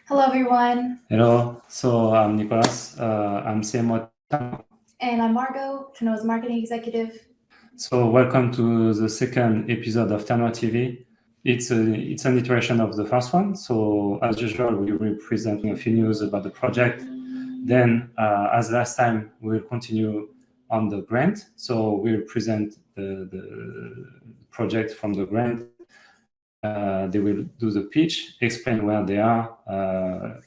Hello, everyone. Hello, so I'm Nicolas. I'm CMO. And I'm Margot, Ternoa's marketing executive. So welcome to the second episode of TernoaTV. It's an iteration of the first one. So as usual, we will present a few news about the project. Then, as last time, we'll continue on the grant. So we'll present the project from the grant. They will do the pitch, explain where they are,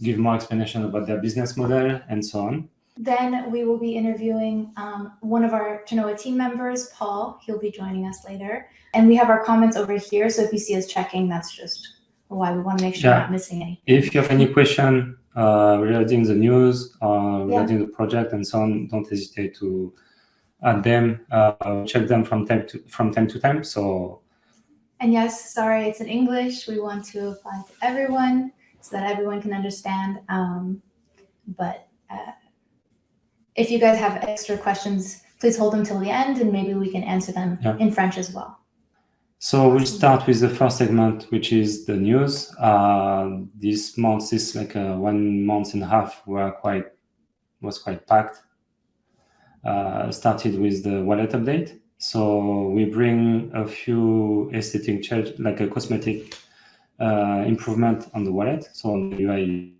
give more explanation about their business model, and so on. Then we will be interviewing one of our Ternoa team members, Paul. He'll be joining us later. And we have our comments over here. So if you see us checking, that's just why we want to make sure we're not missing anything. If you have any question regarding the news, regarding the project and so on, don't hesitate to add them, check them from time to time. So. And yes, sorry, it's in English. We want to apply to everyone so that everyone can understand. But if you guys have extra questions, please hold them till the end and maybe we can answer them in French as well. So we'll start with the first segment, which is the news. This month is like 1 month and a half was quite packed. Started with the wallet update. So we bring a few aesthetic change, like a cosmetic improvement on the wallet, so on the UI.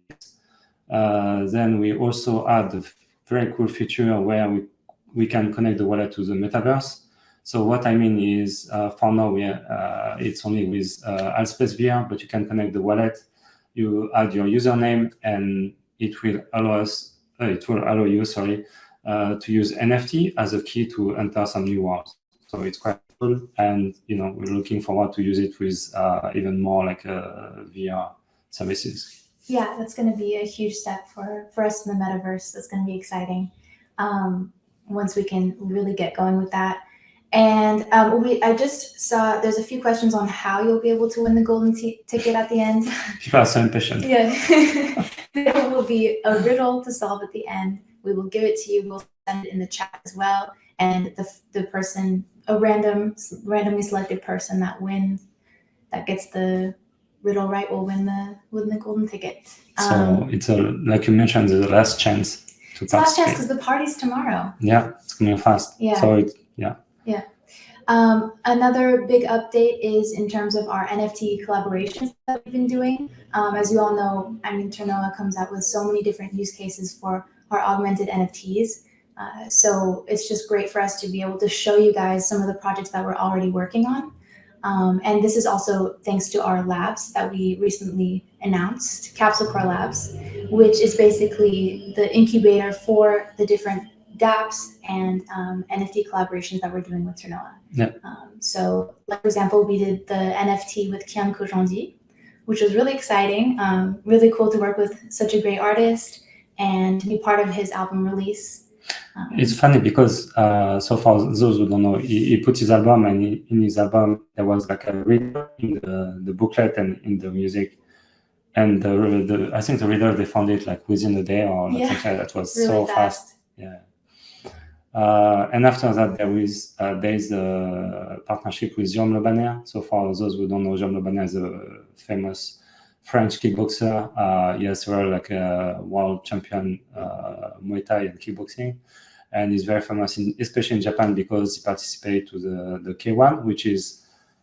Then we also add a very cool feature where we can connect the wallet to the metaverse. So what I mean is, for now, it's only with Alphee VR, but you can connect the wallet. You add your username, and it will allow you, to use NFT as a key to enter some new worlds. So it's quite cool, and we're looking forward to use it with even more like VR services. Yeah, that's going to be a huge step for us in the metaverse. That's going to be exciting once we can really get going with that. And I just saw there's a few questions on how you'll be able to win the golden ticket at the end. People are so impatient. Yeah. There will be a riddle to solve at the end. We will give it to you. We'll send it in the chat as well. And the person, a randomly selected person that gets the riddle right will win the golden ticket. So it's like you mentioned, the last chance to participate. It's the last chance because the party's tomorrow. Yeah, it's coming fast. Yeah. So Yeah. Another big update is in terms of our NFT collaborations that we've been doing. As you all know, Ternoa comes out with so many different use cases for our augmented NFTs. So it's just great for us to be able to show you guys some of the projects that we're already working on. And this is also thanks to our labs that we recently announced, Capsule Core Labs, which is basically the incubator for the different dApps and NFT collaborations that we're doing with Ternoa. Yeah. So, like, for example, we did the NFT with Kian Kojandi, which was really exciting. Really cool to work with such a great artist and to be part of his album release. It's funny because so far, those who don't know, he put his album, and in his album there was like a reader in the booklet and in the music, and I think the reader, they found it like within a day or something like that. Was really so fast. Yeah. And after that, there is a partnership with Jérôme Le Banner. So for those who don't know, Jérôme Le Banner is a famous French kickboxer. He has several like world champion Muay Thai and kickboxing, and he's very famous, especially in Japan, because he participated to the K1, which is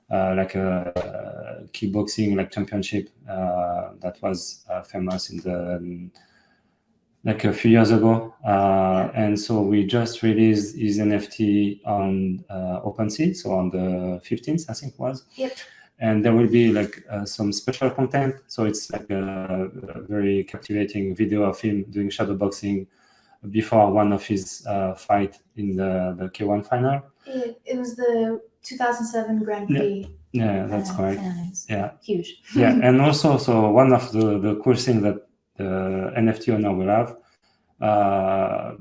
like a kickboxing like championship that was famous in like a few years ago. And so we just released his NFT on OpenSea, so on the 15th, I think it was. Yep. And there will be like some special content. So it's like a very captivating video of him doing shadowboxing before one of his fight in the K1 final. It was the 2007 Grand Prix. Yeah, that's correct. Yeah. Huge. Yeah, and also, so one of the cool things that the NFT owner will have,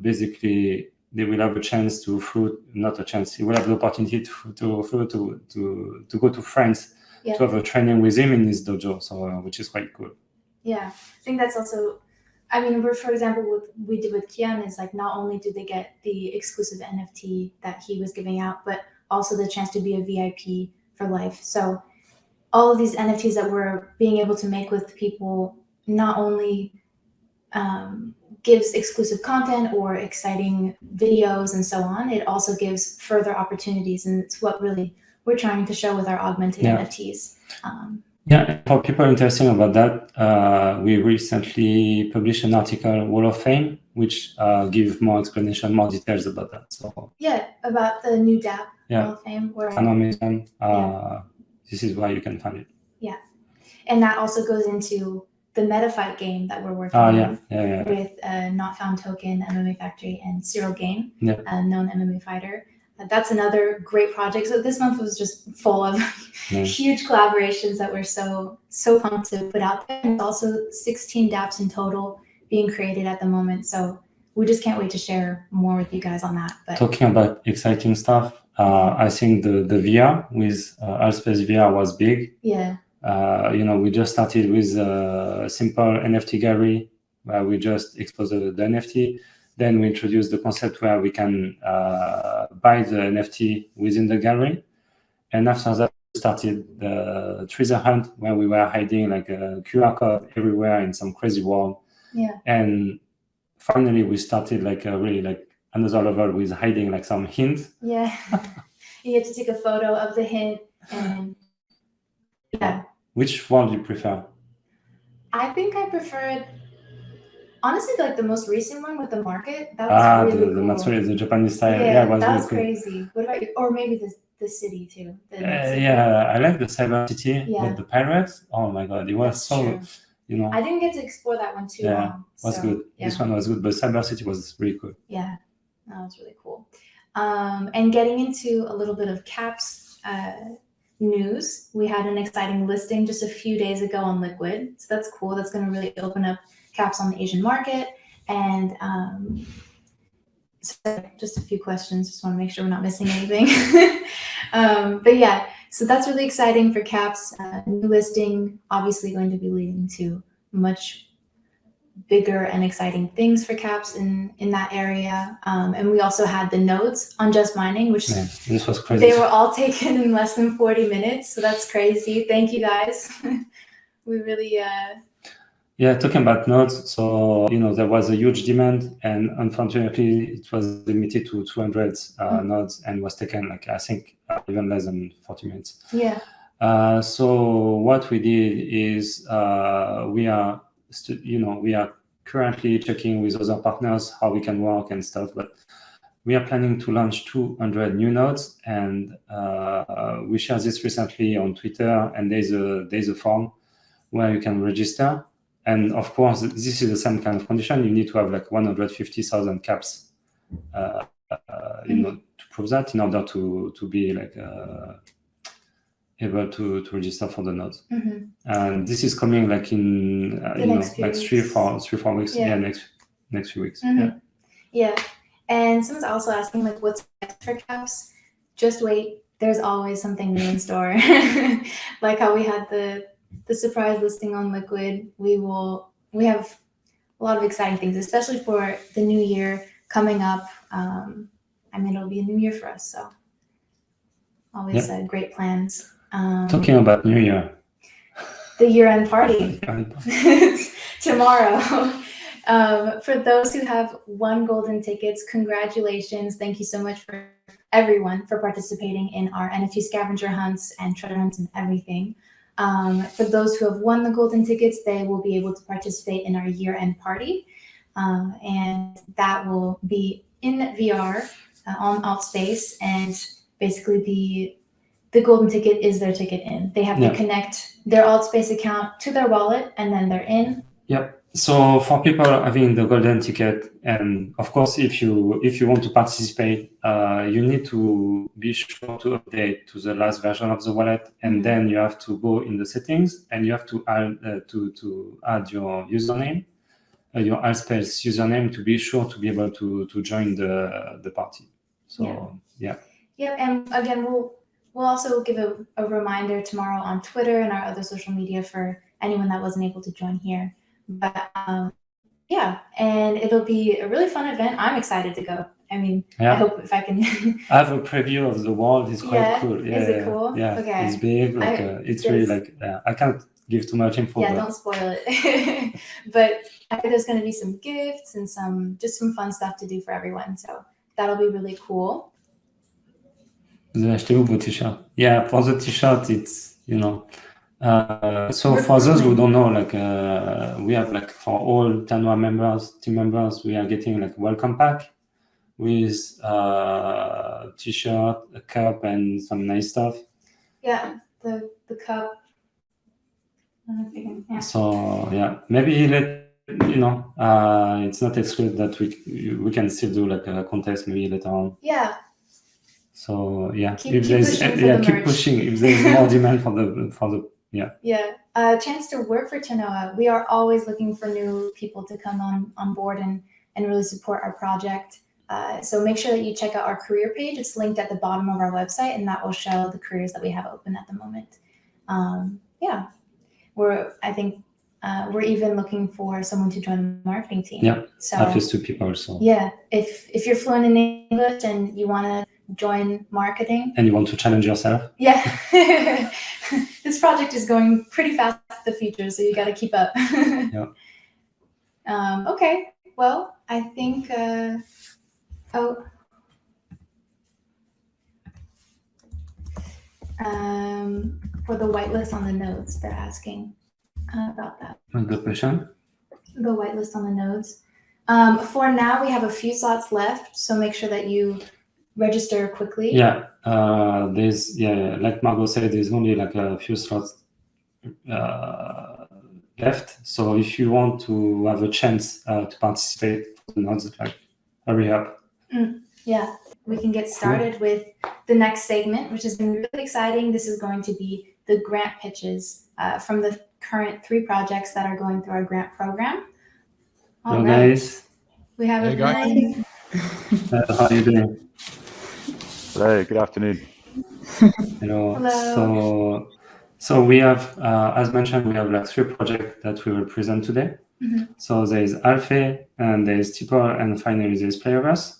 basically, they will have a chance to he will have the opportunity to go to France to have a training with him in his dojo, so which is quite cool. Yeah, I think that's also, for example, what we did with Kian is like not only did they get the exclusive NFT that he was giving out, but also the chance to be a VIP for life. So all of these NFTs that we're being able to make with people not only gives exclusive content or exciting videos and so on, it also gives further opportunities, and it's what really we're trying to show with our augmented NFTs. For people interested about that, we recently published an article, Wall of Fame, which gives more explanation, more details about that. So about the new DApp Wall of Fame. Amazon. This is where you can find it. Yeah, and that also goes into the MetaFight game that we're working on with Not Found Token, MMA Factory, and Cyril Gain, a known MMA fighter. That's another great project. So this month was just full of huge collaborations that we're so pumped to put out there. And also 16 dApps in total being created at the moment. So we just can't wait to share more with you guys on that. But talking about exciting stuff, I think the VR with Alphee VR was big. Yeah. We just started with a simple NFT gallery where we just expose the NFT. Then we introduced the concept where we can buy the NFT within the gallery. And after that, we started the treasure hunt where we were hiding like a QR code everywhere in some crazy world. Yeah. And finally, we started like a really like another level with hiding like some hints. Yeah. You had to take a photo of the hint and Which one do you prefer? I think I preferred, honestly, like the most recent one with the market. That was really cool. The Japanese style. Yeah, was that was really crazy. What about you? Or maybe the city too. I like the Cyber City, but the pirates. Oh my god, it was true. I didn't get to explore that one too long. Was good. Yeah. This one was good, but Cyber City was really cool. Yeah, that was really cool. And getting into a little bit of Caps news, we had an exciting listing just a few days ago on Liquid. So that's cool. That's going to really open up Caps on the Asian market. And so just a few questions. Just want to make sure we're not missing anything. But yeah, so that's really exciting for Caps. New listing, obviously going to be leading to much bigger and exciting things for Caps in that area. And we also had the nodes on Just Mining, which this was crazy. They were all taken in less than 40 minutes. So that's crazy. Thank you guys. We really... talking about nodes. So, there was a huge demand, and unfortunately it was limited to 200 nodes and was taken like, I think, even less than 40 minutes. Yeah. So what we did is we are currently checking with other partners how we can work and stuff, but we are planning to launch 200 new nodes, and we shared this recently on Twitter, and there's a form where you can register. And of course, this is the same kind of condition. You need to have like 150,000 caps, to prove that in order to be like able to register for the nodes. And this is coming like in like 3-4 weeks. Yeah, next few weeks. Yeah. And someone's also asking like, what's next for Caps? Just wait. There's always something new in store. Like how we had the surprise listing on Liquid. We have a lot of exciting things, especially for the new year coming up. It'll be a new year for us, so always great plans. Talking about New Year, the year-end party tomorrow. For those who have won golden tickets, congratulations! Thank you so much for everyone for participating in our NFT scavenger hunts and treasure hunts and everything. For those who have won the golden tickets, they will be able to participate in our year-end party, and that will be in VR on Altspace, and basically the golden ticket is their ticket in. They have to connect their Altspace account to their wallet, and then they're in. Yep. So for people having the golden ticket, and of course, if you want to participate, you need to be sure to update to the last version of the wallet, and then you have to go in the settings, and you have to add your username, your Altspace username, to be sure to be able to join the party. So yeah. And again, we'll also give a reminder tomorrow on Twitter and our other social media for anyone that wasn't able to join here. But and it'll be a really fun event. I'm excited to go. I hope if I can. I have a preview of the world. It's quite cool. Is it cool? Yeah. Okay. It's big. It's really like I can't give too much info. Yeah, don't spoil it. But I think there's going to be some gifts and some fun stuff to do for everyone. So that'll be really cool. Vous avez acheté où vos t-shirts? Yeah, for the t-shirt, it's, you know, so for those who don't know, like we have like for all Ternoa members, team members, we are getting like welcome pack with t-shirt, a cup, and some nice stuff. Yeah, the cup. Yeah. So yeah, maybe it's not excluded that we can still do like a contest maybe later on. Yeah. So yeah, keep pushing. If there's more demand for the a chance to work for Ternoa. We are always looking for new people to come on board and really support our project. So make sure that you check out our career page. It's linked at the bottom of our website, and that will show the careers that we have open at the moment. Yeah, we're even looking for someone to join the marketing team. Yeah, so at least 2 people also. Yeah, if you're fluent in English and you want to join marketing and you want to challenge yourself, yeah. This project is going pretty fast in the future, so you got to keep up. Yeah. Okay, well, I think for the whitelist on the nodes, they're asking about that. Good question. The whitelist on the nodes. For now, we have a few slots left, so make sure that you register quickly. Yeah, like Margot said, there's only like a few slots left. So if you want to have a chance to participate for the nodes, like hurry up. Yeah, we can get started with the next segment, which has been really exciting. This is going to be the grant pitches from the current 3 projects that are going through our grant program. Hello, guys. We have hey, guys. How are you doing? Hello, good afternoon. Hello. Hello. So we have, as mentioned, we have like 3 projects that we will present today. Mm-hmm. So there is Alphee, and there is Tippl, and finally there is Playaverse.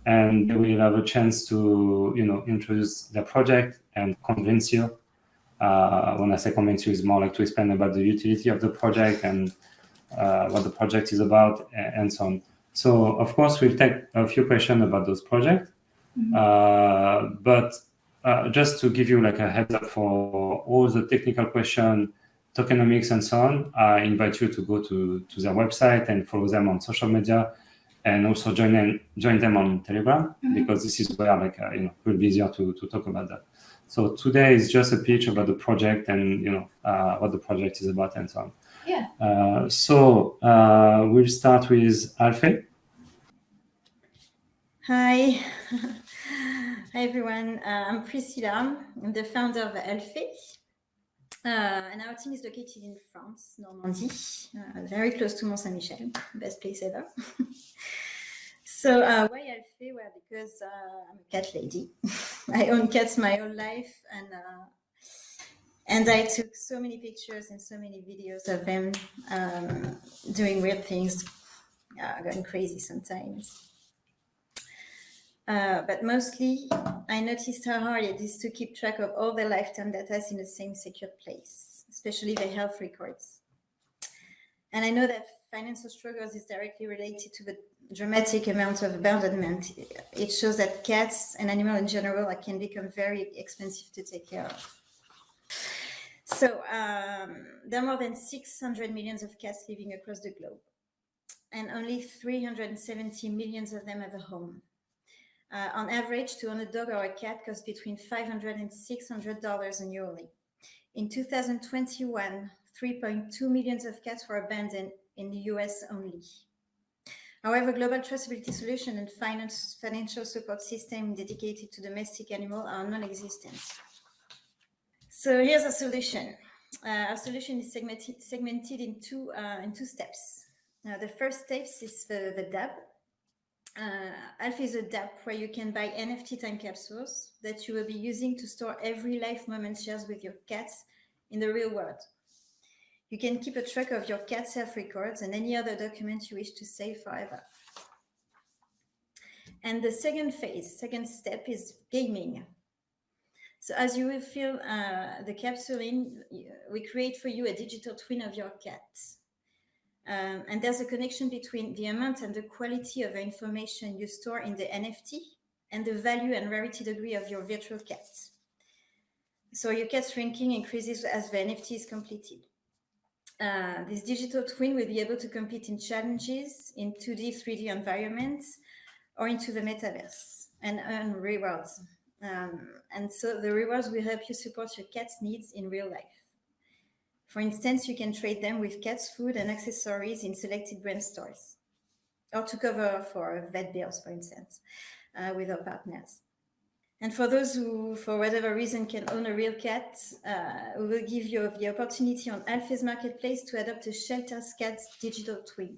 And they will have a chance to, introduce their project and convince you. When I say convince you, it's more like to explain about the utility of the project and what the project is about and so on. So of course, we'll take a few questions about those projects. Mm-hmm. But just to give you like a heads up for all the technical questions, tokenomics and so on, I invite you to go to their website and follow them on social media, and also join them on Telegram, mm-hmm. because this is where it will be easier to talk about that. So today is just a pitch about the project and what the project is about and so on. Yeah. So we'll start with Alphee. Hi. Hi everyone. I'm Priscilla. I'm the founder of Alphee. And our team is located in France, Normandy, very close to Mont Saint-Michel, best place ever. So why Alphee? Well, because I'm a cat lady. I own cats my whole life, and I took so many pictures and so many videos of them doing weird things, going crazy sometimes. But mostly, I noticed how hard it is to keep track of all their lifetime data in the same secure place, especially their health records. And I know that financial struggles is directly related to the dramatic amount of abandonment. It shows that cats and animals in general can become very expensive to take care of. So there are more than 600 millions of cats living across the globe, and only 370 million of them have a home. On average, to own a dog or a cat costs between $500 and $600 annually. In 2021, 3.2 million of cats were abandoned in the US only. However, global traceability solution and financial support system dedicated to domestic animals are non-existent. So here's a solution. Our solution is segmented in two steps. The first step is the DAB. Alphee is a DApp where you can buy NFT time capsules that you will be using to store every life moment shares with your cats in the real world. You can keep a track of your cat's health records and any other documents you wish to save forever. And the second step is gaming. So as you will fill the capsule in, we create for you a digital twin of your cat. And there's a connection between the amount and the quality of the information you store in the NFT and the value and rarity degree of your virtual cat. So your cat's ranking increases as the NFT is completed. This digital twin will be able to compete in challenges in 2D, 3D environments or into the metaverse and earn rewards. And so the rewards will help you support your cat's needs in real life. For instance, you can trade them with cat's food and accessories in selected brand stores, or to cover for vet bills, for instance, with our partners. And for those who, for whatever reason, can own a real cat, we will give you the opportunity on Alphee's marketplace to adopt a shelter's cat's digital twin.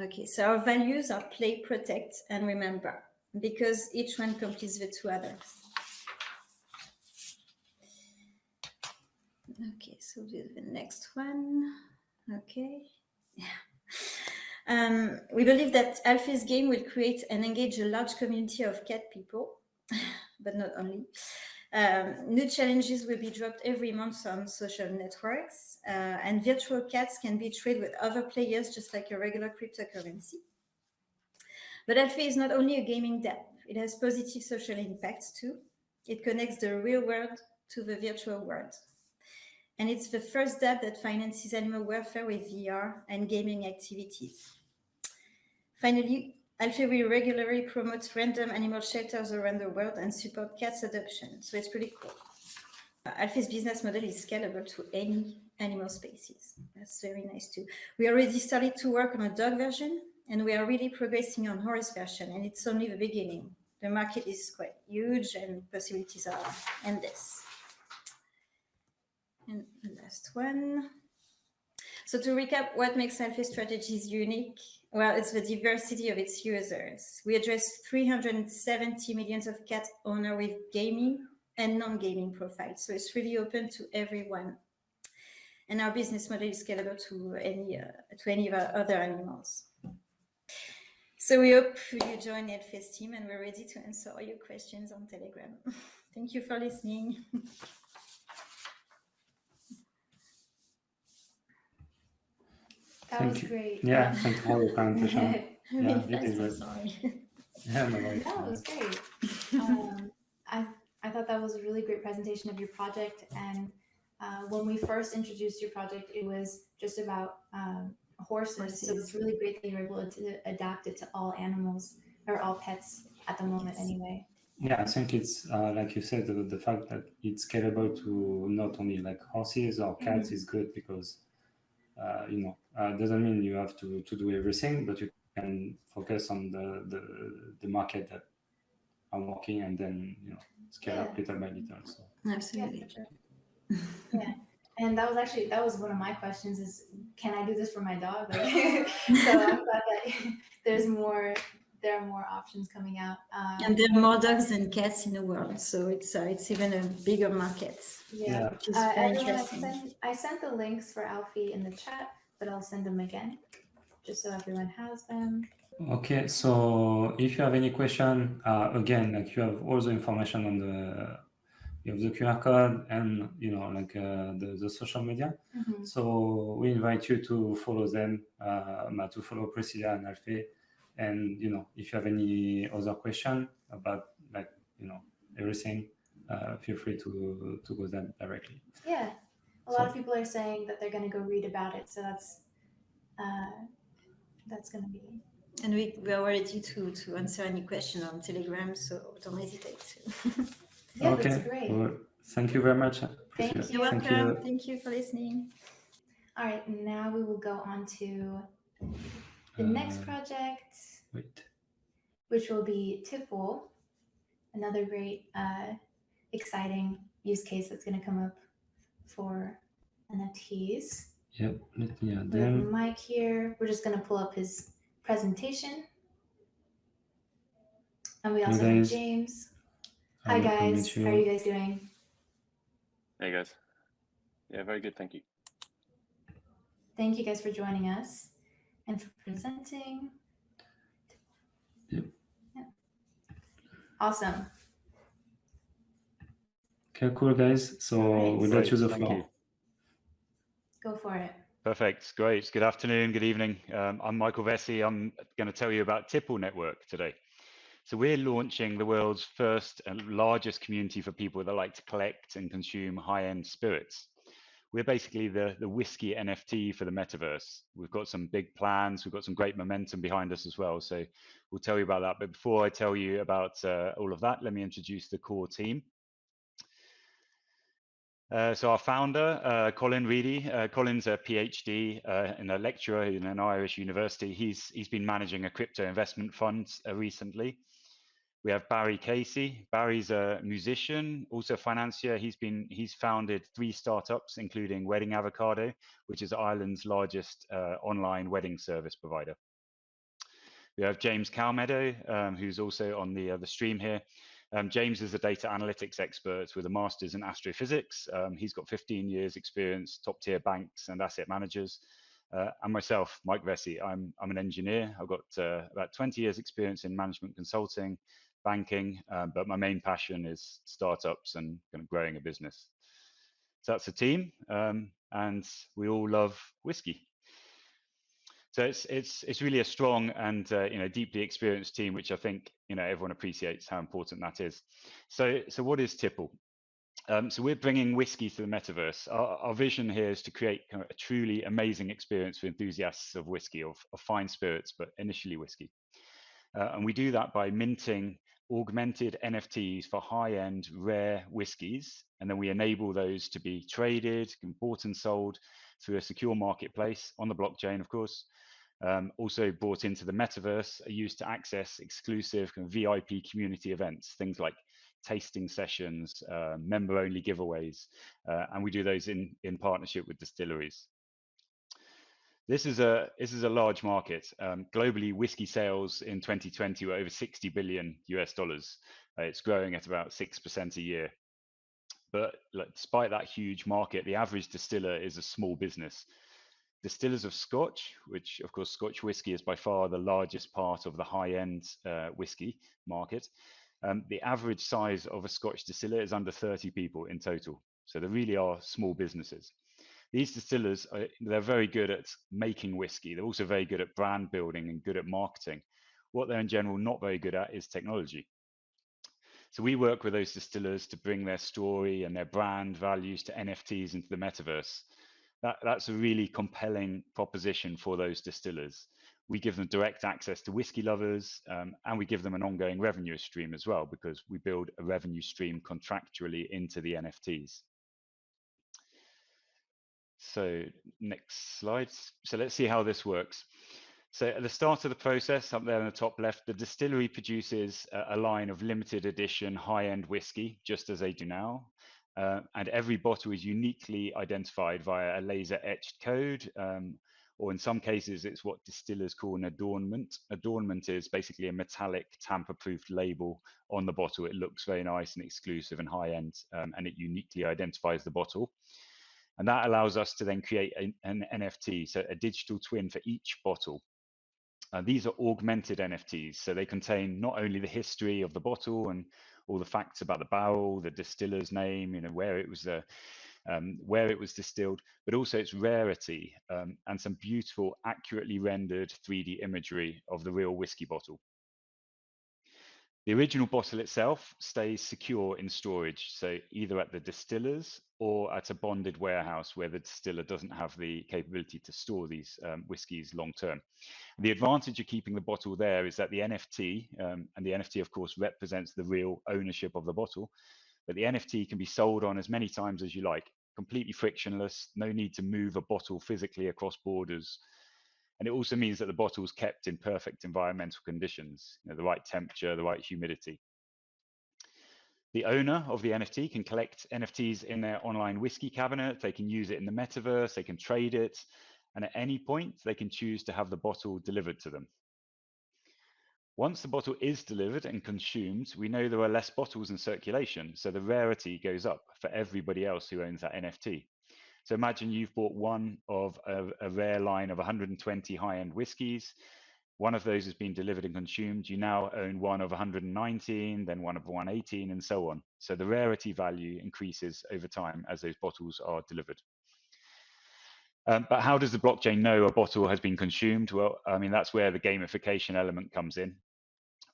Okay, so our values are play, protect, and remember, because each one completes the two others. Okay, so the next one. Okay, yeah. We believe that Alphee's game will create and engage a large community of cat people, but not only. New challenges will be dropped every month on social networks, and virtual cats can be traded with other players just like a regular cryptocurrency. But Alphee is not only a gaming dApp, it has positive social impacts too. It connects the real world to the virtual world. And it's the first dApp that finances animal welfare with VR and gaming activities. Finally, Alphee will regularly promote random animal shelters around the world and support cats adoption. So it's pretty cool. Alphee's business model is scalable to any animal species. That's very nice too. We already started to work on a dog version, and we are really progressing on horse version, and it's only the beginning. The market is quite huge and possibilities are endless. And the last one. So to recap, what makes Alphee's strategies unique? Well, it's the diversity of its users. We address 370 million of cat owners with gaming and non-gaming profiles. So it's really open to everyone. And our business model is scalable to any other animals. So we hope you join the Alphee's team, and we're ready to answer all your questions on Telegram. Thank you for listening. That was great. Yeah, thank you for your presentation. Yeah, it is great. Sorry. Yeah, no worries. That was great. I thought that was a really great presentation of your project. And when we first introduced your project, it was just about horses. So it's really great that you're able to adapt it to all animals or all pets at the moment anyway. Yeah, I think it's like you said, the fact that it's scalable to not only like horses or cats is good because doesn't mean you have to do everything, but you can focus on the market that are working and then scale up little by little. So Absolutely. Yeah, for sure. Yeah. And that was one of my questions is, can I do this for my dog? So I'm glad that there are more options coming out. And there are more dogs than cats in the world, so it's even a bigger market. Yeah. Which is very Everyone, interesting. I sent the links for Alphee in the chat, but I'll send them again, just so everyone has them. okay, so if you have any question, again, like you have all the information on you have the QR code and the social media. So we invite you to follow them, to follow Priscilla and Alphee. And if you have any other question about everything, feel free to go there directly. Yeah, a lot of people are saying that they're going to go read about it, so that's going to be. And we are ready to answer any question on Telegram, so don't hesitate to. Yeah, okay. That's great. Well, thank you very much. Thank you. You're welcome. Thank you for listening. All right, now we will go on to the next project, which will be Tippl, another great, exciting use case that's going to come up for NFTs. Yep, let me add We have them. Mike here. We're just going to pull up his presentation. And we also have James. Hi, guys. How are you guys doing? Hey, guys. Yeah, very good. Thank you. Thank you guys for joining us and for presenting. Yep. Yeah. Awesome. Okay, cool, guys. So Alright. we'll let Great, you the thank floor. you. Go for it. Perfect, great. Good afternoon, good evening. I'm Michael Vesey. I'm going to tell you about Tippl Network today. So we're launching the world's first and largest community for people that like to collect and consume high-end spirits. We're basically the whiskey NFT for the metaverse. We've got some big plans. We've got some great momentum behind us as well. So we'll tell you about that. But before I tell you about all of that, let me introduce the core team. So our founder, Colin Reedy, Colin's a PhD and a lecturer in an Irish university. He's been managing a crypto investment fund recently. We have Barry Casey. Barry's a musician, also a financier. He's founded 3 startups, including Wedding Avocado, which is Ireland's largest online wedding service provider. We have James Calmedo, who's also on the stream here. James is a data analytics expert with a master's in astrophysics. He's got 15 years experience, top tier banks and asset managers. And myself, Mike Vesey, I'm an engineer. I've got about 20 years experience in management consulting, banking, but my main passion is startups and kind of growing a business. So that's the team, and we all love whiskey. So it's really a strong and deeply experienced team, which I think everyone appreciates how important that is. So what is Tippl? So we're bringing whiskey to the metaverse. Our vision here is to create kind of a truly amazing experience for enthusiasts of whiskey, of fine spirits, but initially whiskey. And we do that by minting augmented NFTs for high-end rare whiskies, and then we enable those to be traded, bought and sold through a secure marketplace on the blockchain, of course. Also brought into the metaverse, are used to access exclusive kind of VIP community events, things like tasting sessions, member-only giveaways, and we do those in partnership with distilleries. This is a large market. Globally, whiskey sales in 2020 were over $60 billion US. It's growing at about 6% a year. But despite that huge market, the average distiller is a small business. Distillers of Scotch, which of course Scotch whiskey is by far the largest part of the high-end whiskey market. The average size of a Scotch distiller is under 30 people in total. So they really are small businesses. These distillers, they're very good at making whiskey. They're also very good at brand building and good at marketing. What they're in general not very good at is technology. So we work with those distillers to bring their story and their brand values to NFTs into the metaverse. That's a really compelling proposition for those distillers. We give them direct access to whiskey lovers, and we give them an ongoing revenue stream as well, because we build a revenue stream contractually into the NFTs. So next slide. So let's see how this works. So at the start of the process, up there in the top left, the distillery produces a line of limited edition high-end whiskey, just as they do now. And every bottle is uniquely identified via a laser etched code, or in some cases, it's what distillers call an adornment. Adornment is basically a metallic tamper-proof label on the bottle. It looks very nice and exclusive and high-end, and it uniquely identifies the bottle. And that allows us to then create an NFT, so a digital twin for each bottle. These are augmented NFTs, so they contain not only the history of the bottle and all the facts about the barrel, the distiller's name, where it was distilled, but also its rarity and some beautiful, accurately rendered 3D imagery of the real whiskey bottle. The original bottle itself stays secure in storage, so either at the distillers or at a bonded warehouse where the distiller doesn't have the capability to store these whiskies long term. The advantage of keeping the bottle there is that the NFT, and the NFT of course represents the real ownership of the bottle, but the NFT can be sold on as many times as you like, completely frictionless, no need to move a bottle physically across borders. And it also means that the bottle is kept in perfect environmental conditions, the right temperature, the right humidity. The owner of the NFT can collect NFTs in their online whiskey cabinet. They can use it in the metaverse, they can trade it, and at any point, they can choose to have the bottle delivered to them. Once the bottle is delivered and consumed, we know there are less bottles in circulation, so the rarity goes up for everybody else who owns that NFT. So imagine you've bought one of a rare line of 120 high-end whiskies. one of those has been delivered and consumed, you now own one of 119, then one of 118, and so on. So the rarity value increases over time as those bottles are delivered. But how does the blockchain know a bottle has been consumed? Well, I mean, that's where the gamification element comes in.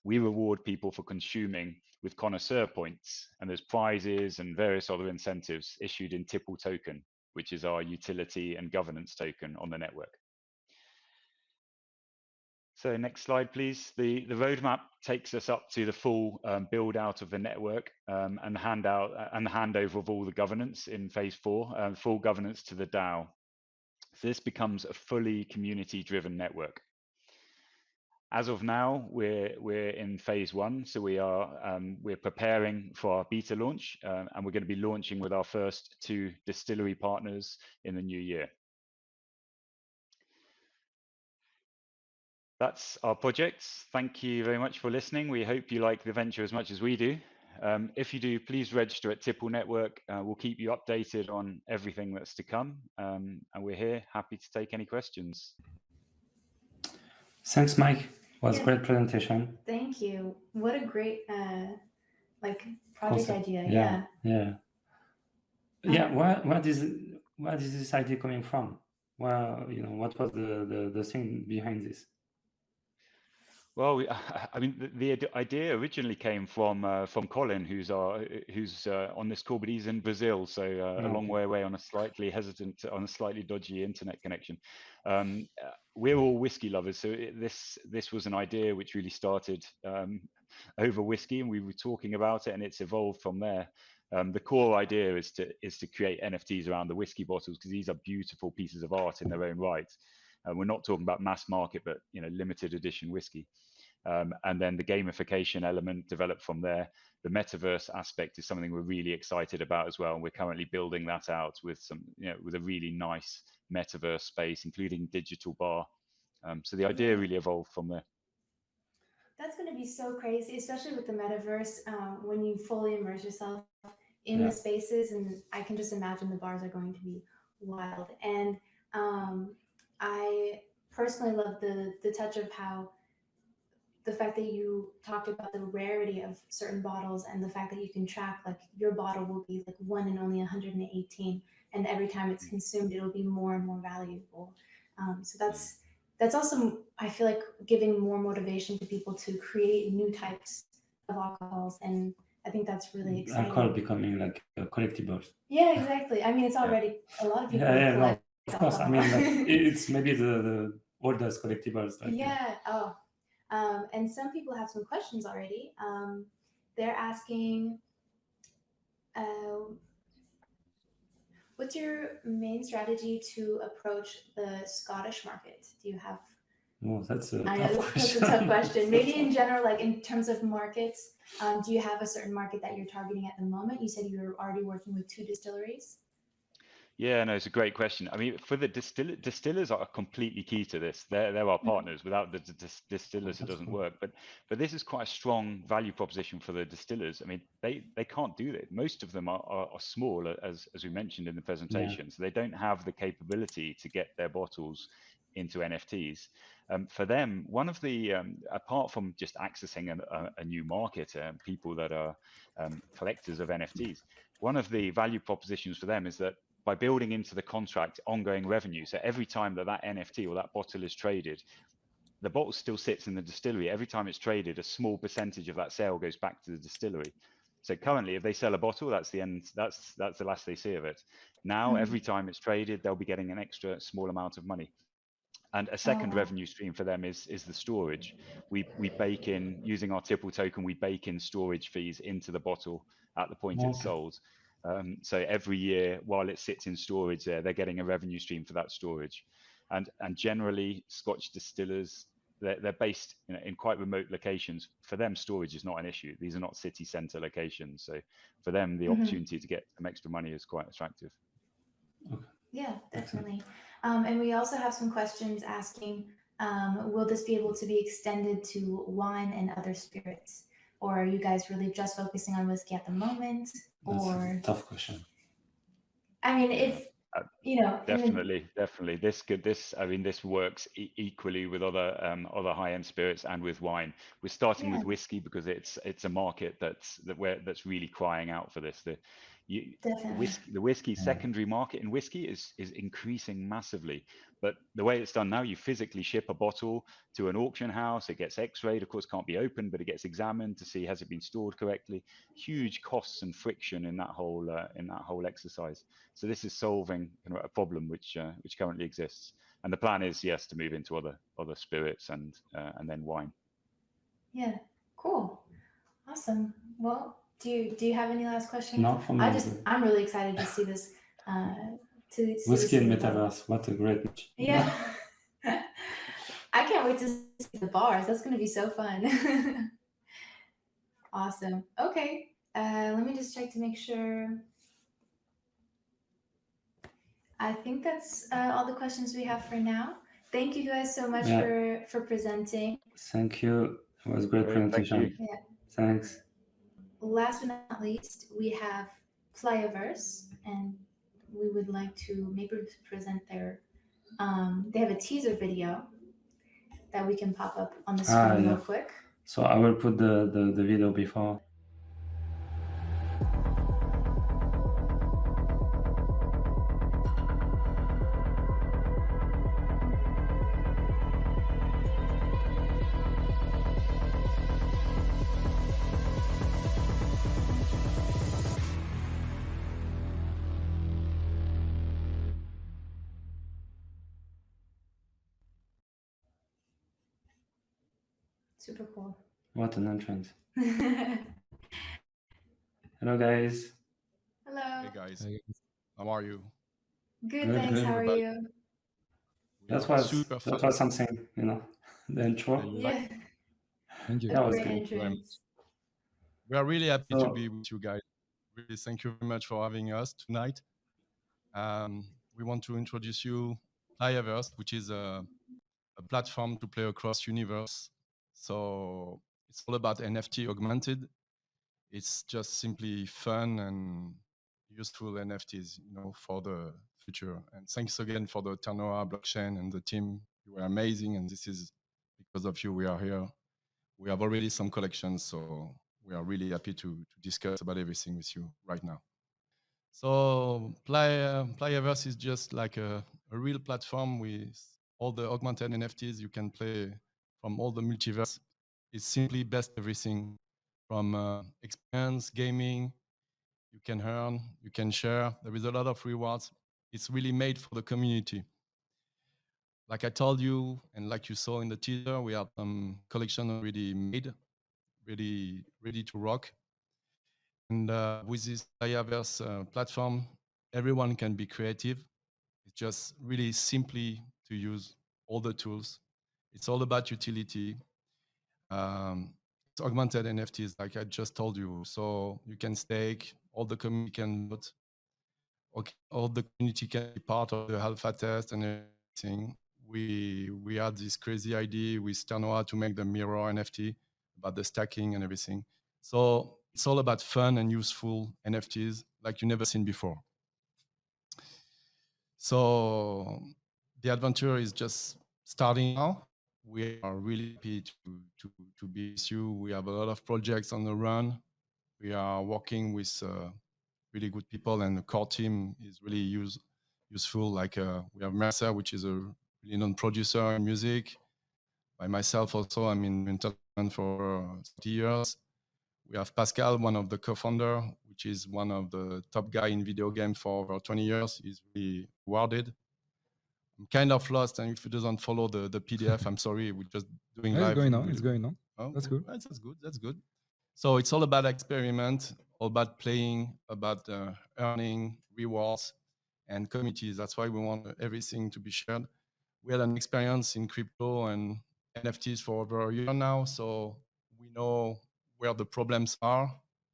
We reward people for consuming with connoisseur points, and there's prizes and various other incentives issued in Tippl token, which is our utility and governance token on the network. So next slide, please. The roadmap takes us up to the full build out of the network and handover of all the governance in phase 4, full governance to the DAO. So this becomes a fully community-driven network. As of now, we're in phase 1, so we're preparing for our beta launch, and we're going to be launching with our first 2 distillery partners in the new year. That's our projects. Thank you very much for listening. We hope you like the venture as much as we do. If you do, please register at Tippl Network. We'll keep you updated on everything that's to come, and we're here, happy to take any questions. Thanks, Mike. It was a Yeah. great presentation. Thank you. What a great project Concept. idea. Yeah. Where is this idea coming from? Well, what was the thing behind this? Well, I mean, the idea originally came from Colin, who's on this call, but he's in Brazil, so a long way away on a slightly dodgy internet connection. We're all whiskey lovers, so this was an idea which really started over whiskey, and we were talking about it, and it's evolved from there. The core idea is to create NFTs around the whiskey bottles, because these are beautiful pieces of art in their own right. We're not talking about mass market, but limited edition whiskey. And then the gamification element developed from there. The metaverse aspect is something we're really excited about as well. And we're currently building that out with with a really nice metaverse space, including digital bar. So the idea really evolved from there. That's going to be so crazy, especially with the metaverse, when you fully immerse yourself in the spaces. And I can just imagine the bars are going to be wild. And I personally love the touch of how the fact that you talked about the rarity of certain bottles, and the fact that you can track, like, your bottle will be like 1 in only 118, and every time it's consumed, it'll be more and more valuable. So that's also, I feel like, giving more motivation to people to create new types of alcohols, and I think that's really exciting. Alcohol becoming like collectibles. Yeah, exactly. I mean, it's already a lot of people. No, of course. I mean, like, it's maybe the oldest collectibles. Like, and some people have some questions already. They're asking, what's your main strategy to approach the Scottish market? Do you have? Oh, that's a I know that's a tough question. Maybe in general, like in terms of markets, do you have a certain market that you're targeting at the moment? You said you were already working with 2 distilleries. Yeah, no, it's a great question. I mean, for the distillers are completely key to this. They're our partners. Without the distillers, it doesn't work. But this is quite a strong value proposition for the distillers. I mean, they can't do that. Most of them are small, as we mentioned in the presentation. So they don't have the capability to get their bottles into NFTs. For them, one of the apart from just accessing a new market, people that are collectors of NFTs, one of the value propositions for them is that by building into the contract ongoing revenue. So every time that NFT or that bottle is traded, the bottle still sits in the distillery. Every time it's traded, a small percentage of that sale goes back to the distillery. So currently, if they sell a bottle, that's the end. That's the last they see of it. Now, every time it's traded, they'll be getting an extra small amount of money. And a second revenue stream for them is the storage. We bake in, using our Tippl token, we bake in storage fees into the bottle at the point it's sold. So every year, while it sits in storage there, they're getting a revenue stream for that storage. And generally, Scotch distillers, they're based in quite remote locations. For them, storage is not an issue. These are not city centre locations. So for them, the opportunity to get some extra money is quite attractive. Yeah, definitely. And we also have some questions asking, will this be able to be extended to wine and other spirits? Or are you guys really just focusing on whiskey at the moment? That's a tough question. I mean, you know, in the, Definitely. This works equally with other high-end spirits and with wine. We're starting with whiskey because it's a market that's really crying out for this. The whiskey secondary market in whiskey is increasing massively. But the way it's done now, you physically ship a bottle to an auction house. It gets X-rayed, of course, can't be opened, but it gets examined to see has it been stored correctly. Huge costs and friction in that whole exercise. So this is solving a problem which currently exists, and the plan is yes to move into other spirits and then wine. Yeah, cool, awesome. Well, do you have any last questions? No, for me. I'm really excited to see this. Whiskey and Metaverse, what a great match. Yeah. I can't wait to see the bars. That's going to be so fun. Awesome. Okay. Let me just check to make sure. I think that's all the questions we have for now. Thank you guys so much for presenting. Thank you. It was a great presentation. Yeah. Thanks. Last but not least, we have Playaverse, and we would like to maybe present their. They have a teaser video that we can pop up on the screen real quick. So I will put the video before. Super cool. What an entrance. Hello, guys. Hello. Hey, guys. How are you? Good, thanks. How are you? That was something, the intro. Yeah. Thank you. That was Great good. entrance. We are really happy to be with you guys. Really, thank you very much for having us tonight. We want to introduce you Playaverse, which is a platform to play across universe. So it's all about NFT augmented. It's just simply fun and useful NFTs, for the future. And thanks again for the Ternoa blockchain and the team. You were amazing, and this is because of you we are here. We have already some collections, so we are really happy to discuss about everything with you right now. So Playaverse is just like a real platform with all the augmented NFTs you can play from all the multiverse. It's simply best everything from experience, gaming. You can earn, you can share. There is a lot of rewards. It's really made for the community. Like I told you, and like you saw in the teaser, we have some collection already made, ready to rock. And with this Playaverse platform, everyone can be creative. It's just really simply to use all the tools. It's all about utility. It's augmented NFTs, like I just told you. So you can stake, all the community can vote, all the community can be part of the alpha test and everything. We had this crazy idea with Ternoa to make the mirror NFT about the stacking and everything. So it's all about fun and useful NFTs like you never seen before. So the adventure is just starting now. We are really happy to be with you. We have a lot of projects on the run. We are working with really good people, and the core team is really useful. Like we have Mercer, which is a really known producer in music. By myself also, I'm in entertainment for 30 years. We have Pascal, one of the co-founder, which is one of the top guy in video game for over 20 years. He's really awarded. I'm kind of lost, and if it doesn't follow the PDF, I'm sorry. We're just doing live. It's going on. Oh, that's good. That's good. So it's all about experiment, all about playing, about earning rewards and communities. That's why we want everything to be shared. We had an experience in crypto and NFTs for over a year now, so we know where the problems are,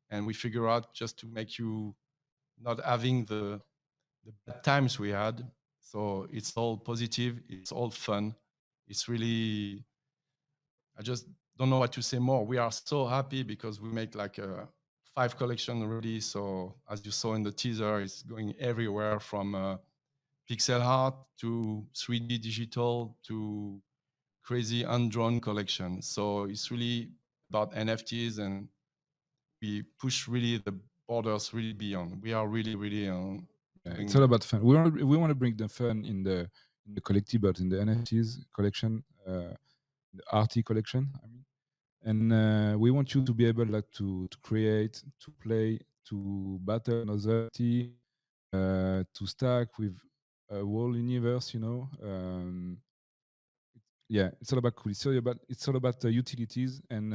and we figure out just to make you not having the bad times we had. So it's all positive, it's all fun. It's really, I just don't know what to say more. We are so happy because we make like 5 collections already. So as you saw in the teaser, it's going everywhere from pixel art to 3D digital to crazy undrawn collection. So it's really about NFTs, and we push really the borders really beyond. We are really it's all about fun. We want to bring the fun in the collectibles, in the NFTs collection, the RT collection. I mean, and we want you to be able to create, to play, to battle another team, to stack with a whole universe. Yeah, it's all about cool. It's all about the utilities, and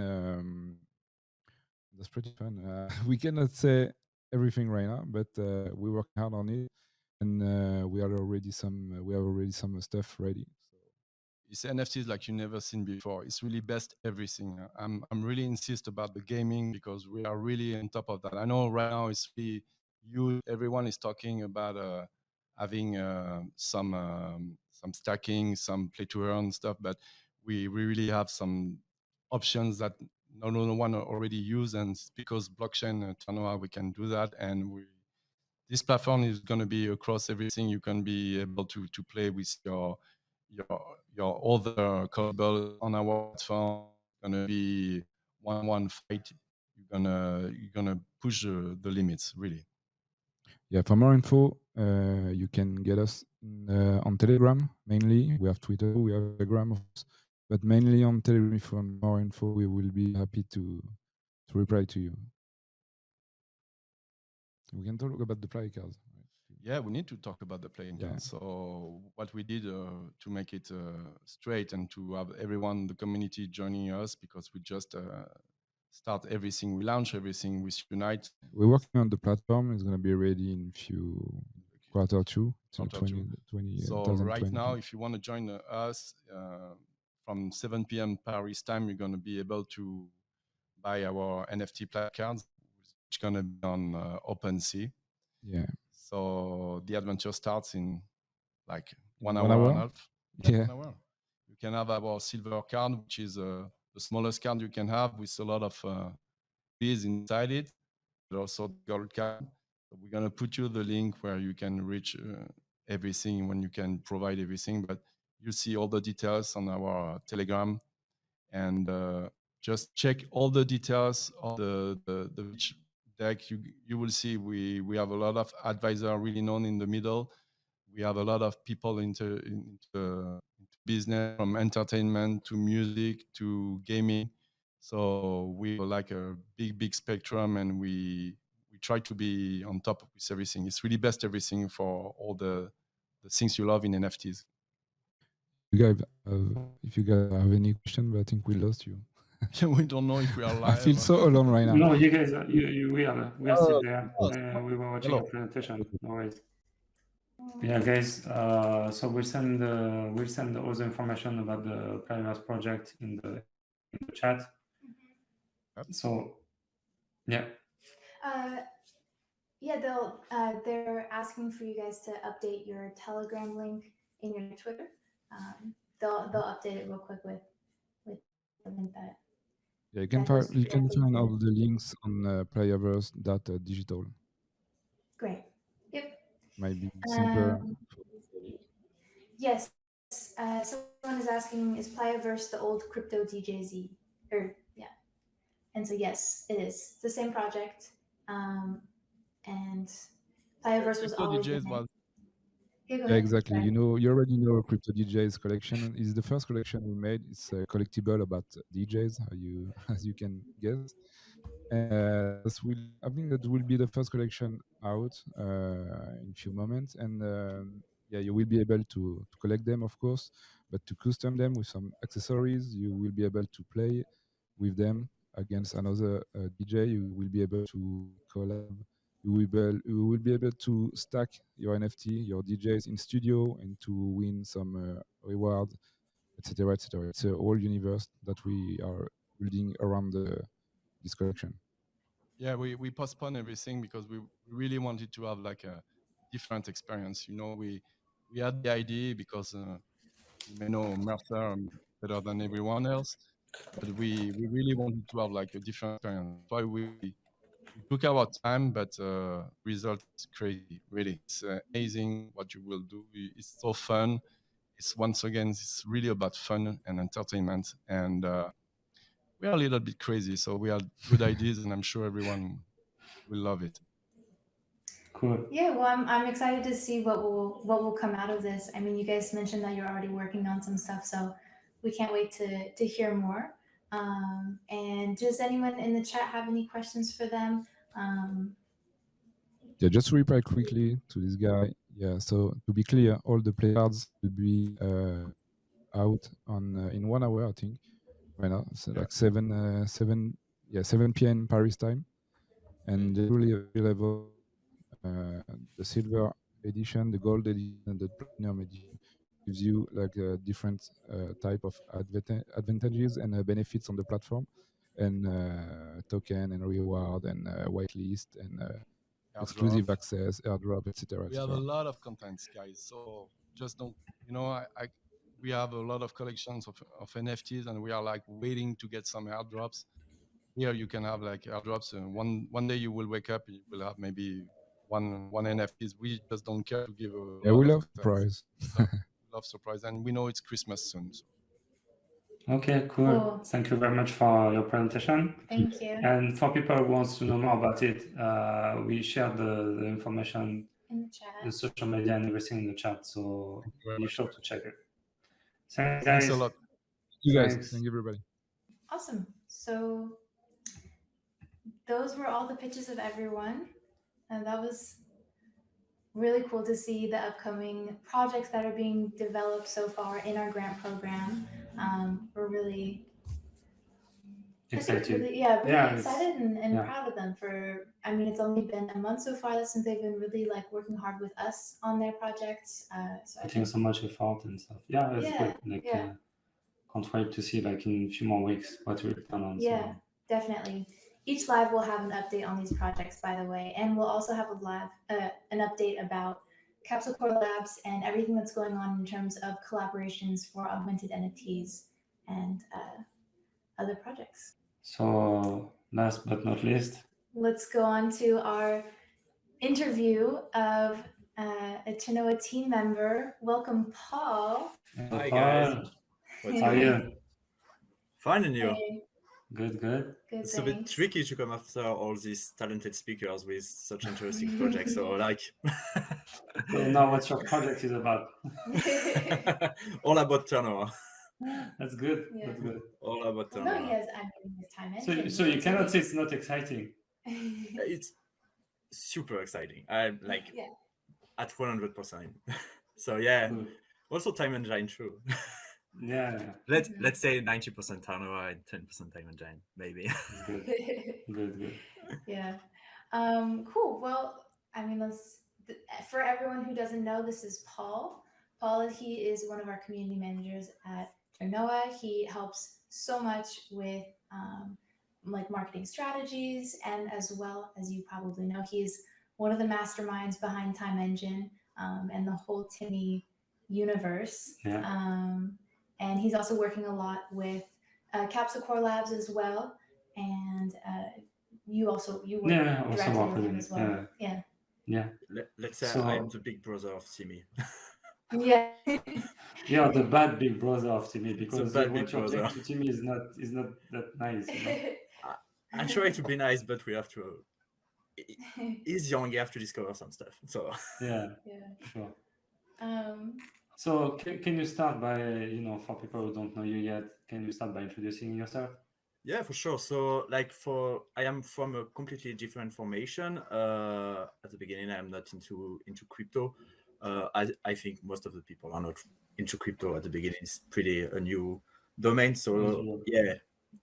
that's pretty fun. We cannot say everything right now, but we work hard on it, and we have already some stuff ready. So it's NFTs like you never seen before. It's really best everything. I'm really insist about the gaming because we are really on top of that. I know right now it's really everyone is talking about having some stacking, some play to earn stuff, but we really have some options that no one already use, and because blockchain Ternoa we can do that, and this platform is going to be across everything. You can be able to play with your other collectibles on our platform. It's going to be one fight. You're gonna push the limits really. yeah, for more info, you can get us on Telegram mainly. We have Twitter, we have Telegram, of course, but mainly on Telegram. If you want more info, we will be happy to reply to you. We can talk about the play cards. Yeah, we need to talk about the playing cards. So what we did to make it straight and to have everyone, the community joining us, because we just start everything, we launch everything with Unite. We're working on the platform. It's going to be ready in few quarter two. So right now, if you want to join us from 7 p.m. Paris time, you're going to be able to buy our NFT placards, which is going to be on OpenSea. Yeah. So the adventure starts in like 1 1 hour and a half. Yeah. 1 hour. You can have our silver card, which is the smallest card you can have with a lot of fees inside it, but also the gold card. So we're going to put you the link where you can reach everything, when you can provide everything, but you see all the details on our Telegram, and just check all the details of the deck. You will see we have a lot of advisors really known in the middle. We have a lot of people into business, from entertainment to music to gaming. So we are like a big spectrum, and we try to be on top with everything. It's really best everything for all the things you love in NFTs. If you guys have any question, but I think we lost you. We don't know if we are live. I feel so alone right now. No, you guys, we are still there. We were watching Hello. a presentation. No worries. Yeah, guys. So we'll send all the information about the Playaverse project in the chat. So, yeah. Yeah, they're asking for you guys to update your Telegram link in your Twitter. They'll update it real quick with the link that. Yeah, you can find all the links on Playaverse.digital. Great. Yep. Might be simpler. Yes. Someone is asking, is Playaverse the old crypto DJZ? Yeah. And so yes, it is. It's the same project. And Playaverse was always Yeah, exactly. Sorry. You already know Crypto DJs collection. It's the first collection we made. It's a collectible about DJs, as you can guess. I think that will be the first collection out in a few moments, and yeah, you will be able to collect them, of course, but to custom them with some accessories. You will be able to play with them against another DJ. You will be able to collab. You will be able to stack your NFT, your DJs in studio, and to win some reward, etc., etc. It's a whole universe that we are building around this collection. Yeah, we postponed everything because we really wanted to have like a different experience. We had the idea because you may know Mercer better than everyone else, but we really wanted to have like a different experience. That's why we We took our time, but result is crazy. Really, it's amazing what you will do. It's so fun. It's once again, it's really about fun and entertainment, and we are a little bit crazy. So we have good ideas, and I'm sure everyone will love it. Cool. Yeah, well, I'm excited to see what will come out of this. I mean, you guys mentioned that you're already working on some stuff, so we can't wait to hear more. And does anyone in the chat have any questions for them? Yeah, just to reply quickly to this guy. Yeah, so to be clear, all the play cards will be out on in 1 hour, I think. Right now, so like 7 p.m. Paris time, and they're really available. The silver edition, the gold edition, and the platinum edition gives you like a different type of advantages and benefits on the platform, and token and reward and whitelist and exclusive access, airdrop, etc. We have a lot of contents, guys. So just don't, we have a lot of collections of NFTs, and we are like waiting to get some airdrops. Here you can have like airdrops, and one day you will wake up and you will have maybe one NFTs. We just don't care to give a lot we of love contents. surprise. We love surprise, and we know it's Christmas soon. So. Okay, cool. Thank you very much for your presentation. Thank you. And for people who wants to know more about it, we share the information In the chat. the social media and everything in the chat, so be sure to check it. Thanks, Thanks guys. a lot. You guys, Thanks. thank you, everybody. Awesome. So those were all the pitches of everyone, and that was really cool to see the upcoming projects that are being developed so far in our grant program. We're really Excited. really excited and proud of them for, I mean, it's only been a month so far since they've been really like working hard with us on their projects. So putting so much effort and stuff. Yeah, it's good. Like, can't wait to see like in a few more weeks what we've done on. Yeah, definitely. Each live will have an update on these projects, by the way, and we'll also have a live an update about Capsule Core Labs and everything that's going on in terms of collaborations for augmented NFTs and other projects. So last but not least, let's go on to our interview of a Ternoa team member. Welcome, Paul. Hi, guys. What's how are you? Fine, and you? Hey. Good. It's a bit tricky to come after all these talented speakers with such interesting projects. So, like, so now, what's your project is about? All about Ternoa. That's good. Yeah. That's good. All about Ternoa. No, yes, I mean, his Tiime Engine. So you cannot say it's not exciting. It's super exciting. I'm like at 100%. So yeah. Cool. Also Tiime Engine too. Yeah. Let's say 90% Ternoa and 10% Tiime Engine, maybe. Good. Yeah. Cool. Well, I mean, for everyone who doesn't know, this is Paul. Paul, he is one of our community managers at Ternoa. He helps so much with like marketing strategies, and as well as you probably know, he's one of the masterminds behind Tiime Engine and the whole Tiime universe. Yeah. And he's also working a lot with Capsule Core Labs as well. And you work directly with him as well. Yeah. Let's say I am the big brother of Tiime. Yeah. You're the bad big brother of Tiime, because what you're doing to Tiime is not that nice. You know? I try to be nice, but we have to. He's young. You have to discover some stuff. So yeah, sure. So can you start by, for people who don't know you yet, can you start by introducing yourself? Yeah, for sure. So like I am from a completely different formation. At the beginning, I am not into crypto. I think most of the people are not into crypto at the beginning. It's pretty a new domain. So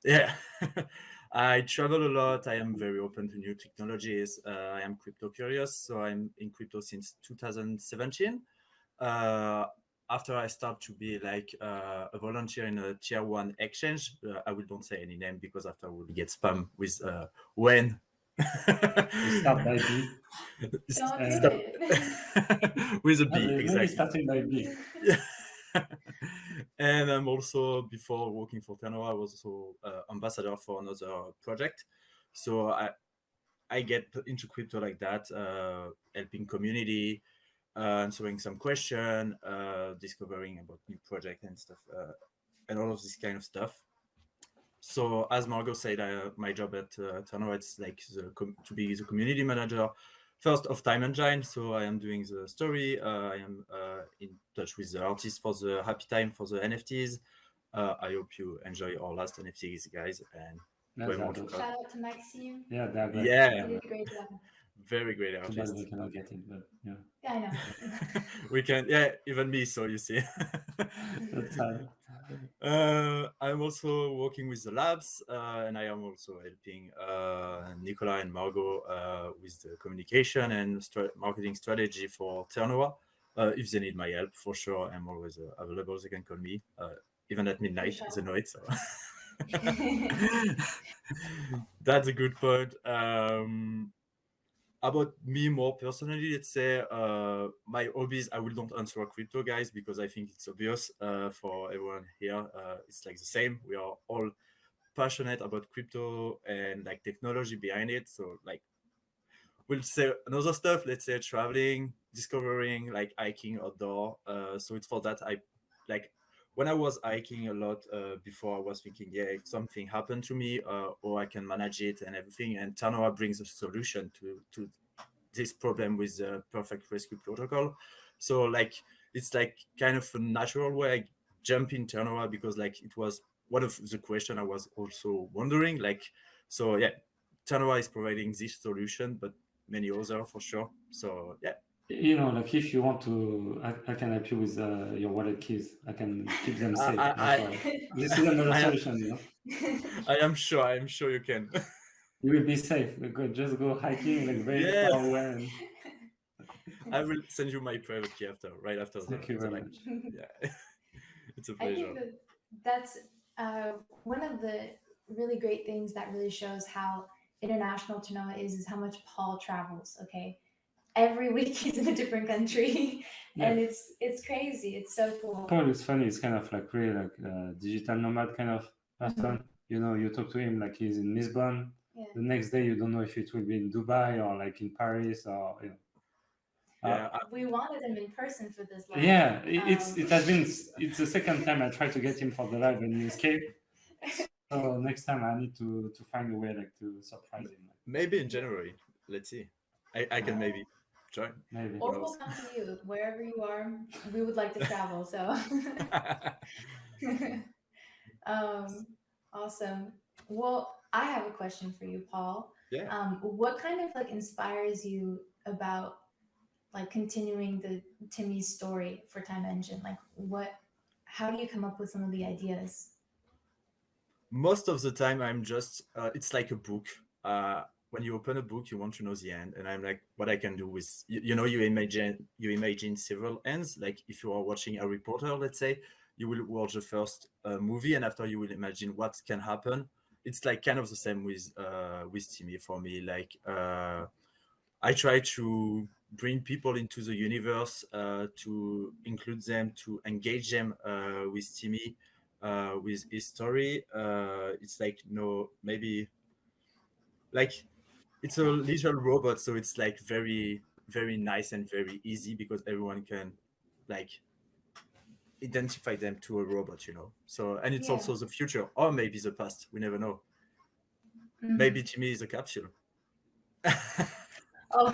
yeah. I travel a lot. I am very open to new technologies. I am crypto curious. So I'm in crypto since 2017. After I start to be like a volunteer in a tier 1 exchange, I will don't say any name because after we will get spam with when. You start by B. With a B, exactly. Starting by B. And I'm also, before working for Ternoa, I was also ambassador for another project. So I get into crypto like that, helping community, answering some question, discovering about new project and stuff, and all of this kind of stuff. So as Margot said, my job at Ternoa, it's like to be the community manager first of Tiime Engine. So I am doing the story. I am in touch with the artists for the happy time for the NFTs. I hope you enjoy our last NFTs, guys. And shout out to Maxime. Yeah, they're great. Yeah, He did a great job. very great Too bad artist. we cannot get it, but yeah. Yeah, I know. We can, yeah, even me. So you see. That's sad. I'm also working with the labs, and I am also helping Nicola and Margot with the communication and marketing strategy for Ternoa. If they need my help, for sure, I'm always available. They can call me, even at midnight. Sure. They know it. So. That's a good point. About me more personally, let's say my hobbies, I will not answer crypto, guys, because I think it's obvious for everyone here. It's like the same. We are all passionate about crypto and like technology behind it. So like we'll say another stuff, let's say traveling, discovering, like hiking outdoor. So it's for that I like when I was hiking a lot before, I was thinking, yeah, if something happened to me, or I can manage it and everything. And Ternoa brings a solution to this problem with the perfect rescue protocol. So like it's like kind of a natural way I jump in Ternoa, because like it was one of the question I was also wondering. Like, so yeah, Ternoa is providing this solution, but many other for sure. So yeah. You know, like if you want to, I can help you with your wallet keys. I can keep them safe. This is another solution, you know. I am sure you can. You will be safe. Just go hiking like very far away. And... I will send you my private key right after. Thank you very much. Yeah, it's a pleasure. I think that's one of the really great things that really shows how international Ternoa is how much Paul travels. Okay. Every week he's in a different country, and it's crazy. It's so cool. Paul is funny. It's kind of like really like digital nomad kind of person. You know, you talk to him like he's in Lisbon. Yeah. The next day you don't know if it will be in Dubai or like in Paris or. You know. We wanted him in person for this live. Yeah, it's the second time I tried to get him for the live and he escaped. So next time I need to find a way like to surprise him. Maybe in January. Let's see. I can maybe join. Maybe. Or we'll come to you wherever you are. We would like to travel. So awesome. Well, I have a question for you, Paul. Yeah. What kind of like inspires you about like continuing the Tiime's story for Tiime Engine? Like how do you come up with some of the ideas? Most of the time I'm just it's like a book. When you open a book, you want to know the end, and I'm like, what I can do with you know, you imagine several ends. Like if you are watching Harry Potter, let's say, you will watch the first movie, and after you will imagine what can happen. It's like kind of the same with Tiime for me. Like I try to bring people into the universe, to include them, to engage them with Tiime, with his story. It's like maybe like it's a little robot, so it's like very, very nice and very easy because everyone can like identify them to a robot, you know. So, and it's also the future, or maybe the past. We never know. Maybe Tiime is a capsule. Oh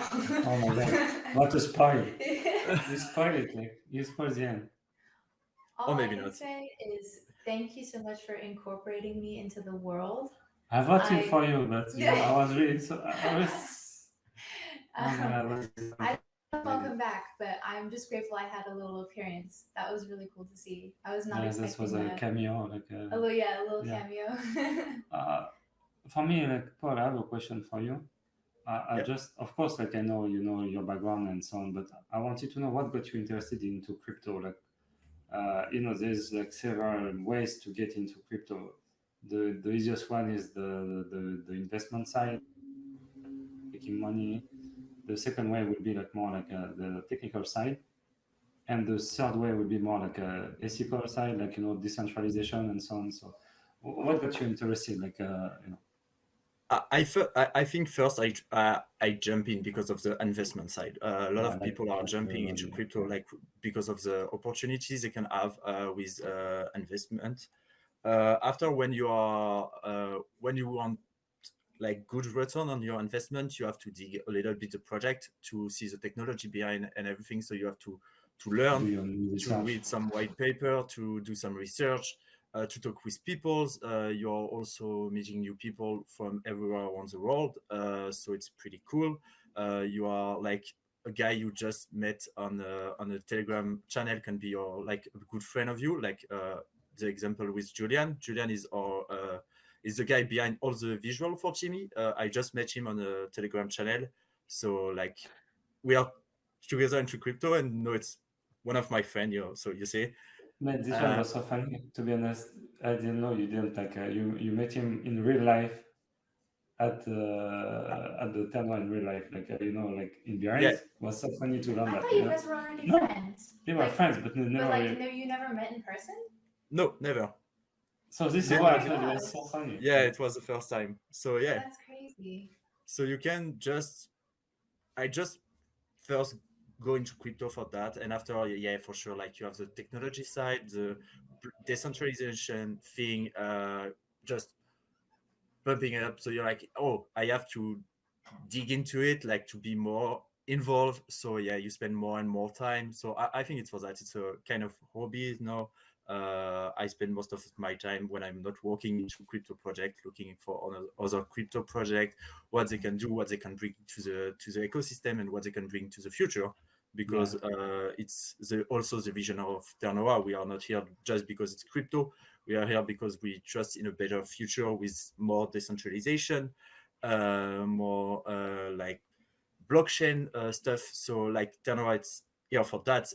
my god! What a spoil! You spoil it. Like you spoil the end. All I can say is thank you so much for incorporating me into the world. I voted for you, but I was really so. I welcome back, but I'm just grateful I had a little appearance. That was really cool to see. I was not expecting this was a cameo, like a little cameo. For me, like Paul, I have a question for you. I just, of course, like I know you know your background and so on, but I wanted to know what got you interested into crypto. Like, you know, there's like several ways to get into crypto. The easiest one is the investment side, making money. The second way would be like more like the technical side, and the third way would be more like a ethical side, like you know, decentralization and so on. So, what got you interested? Like, you know. I think first I jump in because of the investment side. A lot of people are jumping into crypto like because of the opportunities they can have with investment. After when you want like good return on your investment, you have to dig a little bit the project to see the technology behind and everything. So you have to learn, to read some white paper, to do some research, to talk with people. You're also meeting new people from everywhere around the world. So it's pretty cool. You are like a guy you just met on a Telegram channel can be your like a good friend of you. Like the example with Julian. Julian is the guy behind all the visual for Tiime. I just met him on a Telegram channel. So like we are together into crypto, and no, it's one of my friends, so you see. But this one was so funny, to be honest. I didn't know you didn't like you met him in real life at the Ternoa in real life, like like in behind. Yeah. It was so funny to learn I that. thought you guys were already No, friends. they were friends, but never. But like, you never met in person? No, never. So this is Oh why I my thought it God. was so funny. Yeah, it was the first time. So yeah. That's crazy. So you can I just first go into crypto for that, and after, yeah, for sure, like you have the technology side, the decentralization thing, just bumping it up. So you're like, oh, I have to dig into it, like to be more involved. So yeah, you spend more and more time. So I think it's for that. It's a kind of hobby now. I spend most of my time when I'm not working into crypto project, looking for other crypto project, what they can do, what they can bring to the ecosystem, and what they can bring to the future. Because it's also the vision of Ternoa. We are not here just because it's crypto. We are here because we trust in a better future with more decentralization, more like blockchain stuff. So like Ternoa, it's here for that.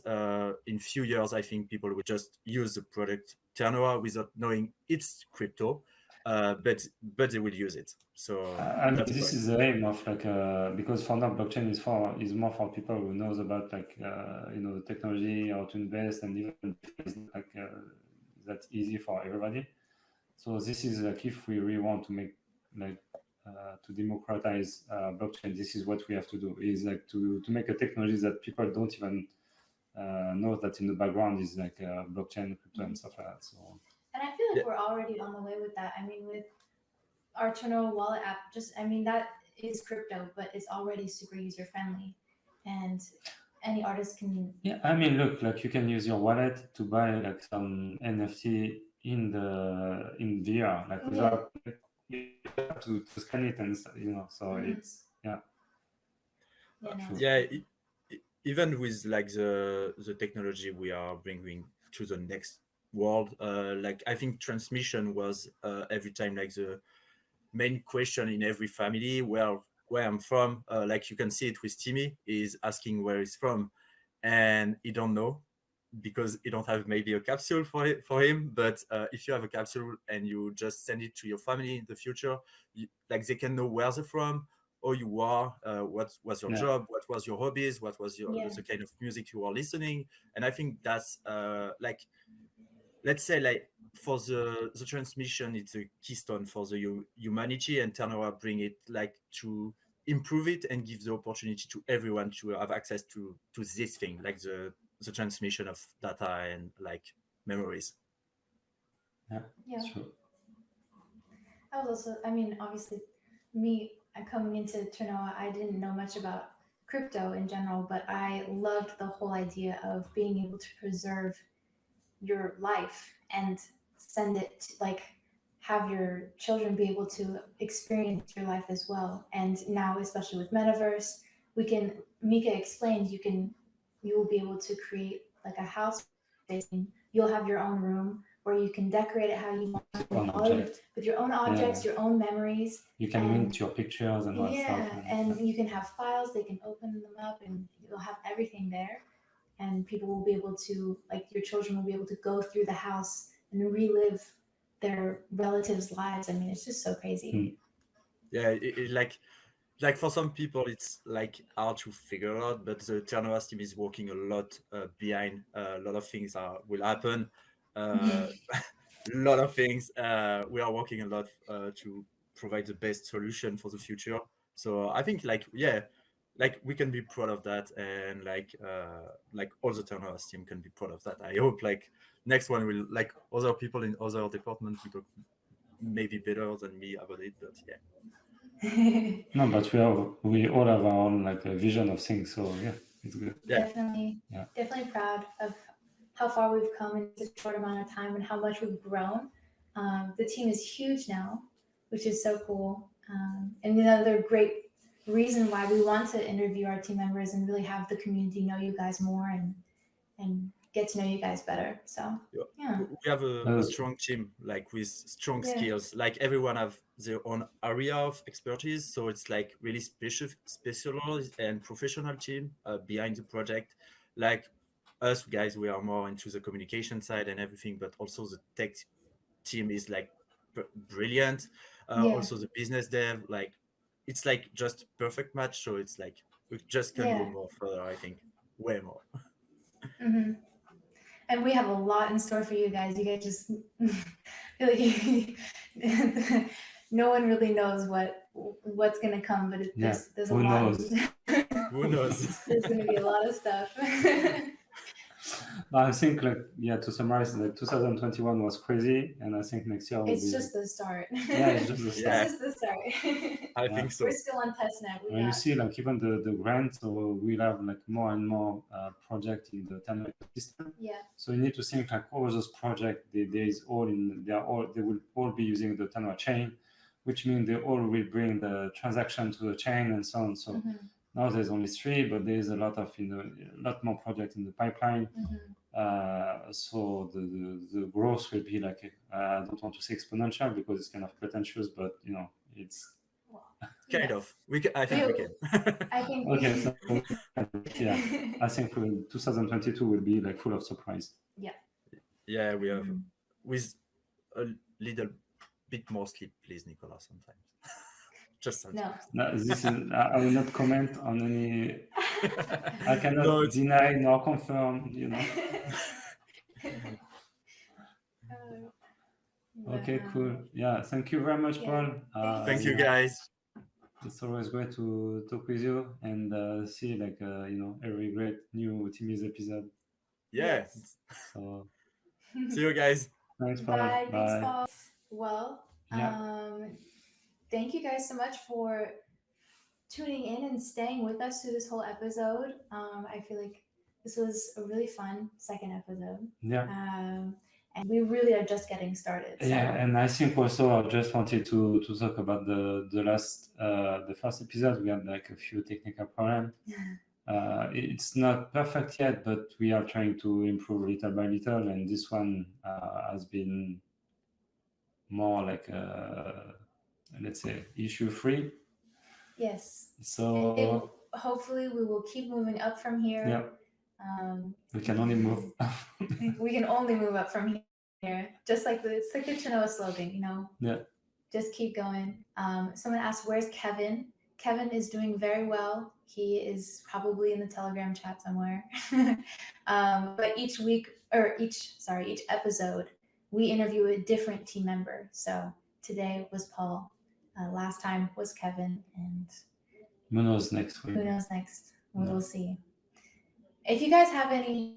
In few years, I think people will just use the product Ternoa without knowing it's crypto, but they will use it. So I mean, this is the aim of like because for now blockchain is more for people who knows about like the technology, how to invest, and even it's not like that easy for everybody. So this is like if we really want to make like to democratize blockchain, this is what we have to do. Is like to make a technology that people don't even know that in the background is like blockchain, crypto, and stuff like that. So. And I feel like we're already on the way with that. I mean, with our Ternoa wallet app, that is crypto, but it's already super user friendly, and any artist can. Yeah, I mean, look, like you can use your wallet to buy like some NFT in VR, like without you have to scan it and so it's even with like the technology we are bringing to the next world, like I think transmission was every time like the main question in every family where I'm from. Like you can see it with Tiime, is asking where he's from, and he don't know because you don't have maybe a capsule for him. But if you have a capsule and you just send it to your family in the future, like they can know where they're from, or you are, what was your job, what was your hobbies, what was the kind of music you are listening. And I think that's like, let's say like for the transmission, it's a keystone for the humanity, and Ternoa bring it like to improve it and give the opportunity to everyone to have access to this thing, like the transmission of data and like memories. Yeah. Sure. I was also, I mean, obviously, coming into Ternoa, I didn't know much about crypto in general, but I loved the whole idea of being able to preserve your life and send it like have your children be able to experience your life as well. And now, especially with Metaverse, Mika explained, you will be able to create like a house. You'll have your own room where you can decorate it how you want, with your own objects, your own memories. You can mint your pictures and all that stuff. And you can have files, they can open them up and you'll have everything there. And people will be able to, like your children will be able to go through the house and relive their relatives' lives. I mean, it's just so crazy. Yeah, it like for some people it's like hard to figure out, but the Ternoa team is working a lot behind. A lot of things will happen. A lot of things. We are working a lot to provide the best solution for the future. So I think like we can be proud of that, and like all the Ternoa team can be proud of that. I hope like next one will, like, other people in other departments will talk maybe better than me about it, but yeah. No, but we all have our own like a vision of things, so yeah, it's good. Yeah. Definitely proud of how far we've come in such a short amount of time and how much we've grown. The team is huge now, which is so cool. And another great reason why we want to interview our team members and really have the community know you guys more and get to know you guys better. So yeah, we have a strong team, like with strong skills. Like everyone have their own area of expertise, so it's like really specialized and professional team behind the project. Like us guys, we are more into the communication side and everything, but also the tech team is like brilliant. Also the business dev, like it's like just perfect match. So it's like we just can go more further, I think, way more. And we have a lot in store for you guys. You guys just feel like no one really knows what's gonna come, but there's a lot. Who knows? There's gonna be a lot of stuff. I think to summarize, like 2021 was crazy, and I think next year will it's just the start. Yeah, it's just the start. This is the start. I think so. We're still on testnet. And you see, like even the grant, so we'll have like more and more projects in the Tiime ecosystem. Yeah. So you need to think like all those projects. They will all be using the Ternoa chain, which means they all will bring the transaction to the chain and so on. So now there's only 3, but there's a lot more projects in the pipeline. So the growth will be like, I don't want to say exponential because it's kind of pretentious, but it's kind of. I think we can. I think. Okay, so yeah, I think 2022 will be like full of surprise. Yeah. Yeah, we have with a little bit more sleep, please, Nicolas, sometimes. Just sometimes. No, this is. I will not comment on any. I cannot deny nor confirm. Okay, cool. Yeah, thank you very much, Paul. Thank you, guys. It's always great to talk with you and see like every great new Tiime's episode. Yeah. So see you guys. Thanks, Paul. Bye. Thanks, Paul. Well, thank you guys so much for tuning in and staying with us through this whole episode. I feel like this was a really fun second episode. Yeah. And we really are just getting started. So. Yeah, and I think also I just wanted to talk about the first episode. We had like a few technical problems. It's not perfect yet, but we are trying to improve little by little. And this one has been more like let's say issue-free. Yes. So hopefully we will keep moving up from here. Yeah. We can only move. We can only move up from here. Just like it's like the Ternoa slogan, Yeah. Just keep going. Someone asked, "Where's Kevin?" Kevin is doing very well. He is probably in the Telegram chat somewhere. But each episode, we interview a different team member. So today was Paul. Last time was Kevin, and who knows next week? Who knows next? We will see. If you guys have any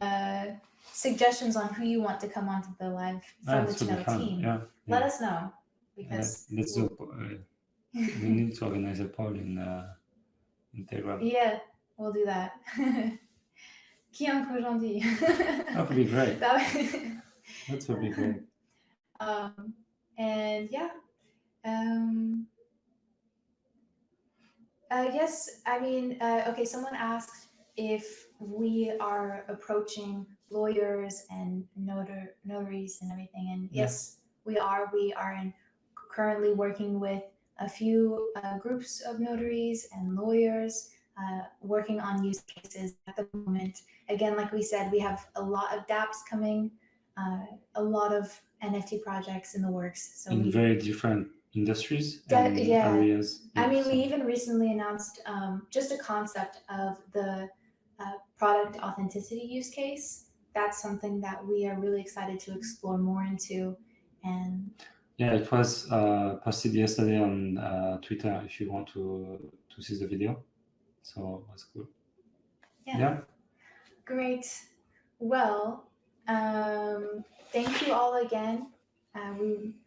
suggestions on who you want to come onto the live from the Ternoa team, let us know. Because let's do. We need to organize a poll in Telegram. Yeah, we'll do that. Qui est encore gentil? That would be great. That would be great. And yeah. Yes, I mean, okay, someone asked if we are approaching lawyers and notaries and everything. And yes, we are. We are currently working with a few groups of notaries and lawyers working on use cases at the moment. Again, like we said, we have a lot of dApps coming, a lot of NFT projects in the works. So in very different industries and areas. I mean, we even recently announced just a concept of the product authenticity use case. That's something that we are really excited to explore more into. And Yeah, it was posted yesterday on Twitter. If you want to see the video, so that's cool. Yeah. Great. Well, thank you all again.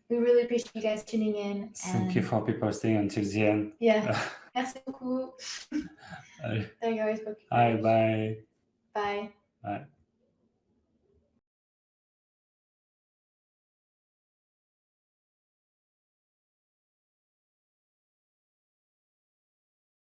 We really appreciate you guys tuning in. Thank you for people staying until the end. Yeah. Merci beaucoup. Hi, bye. Bye. Bye.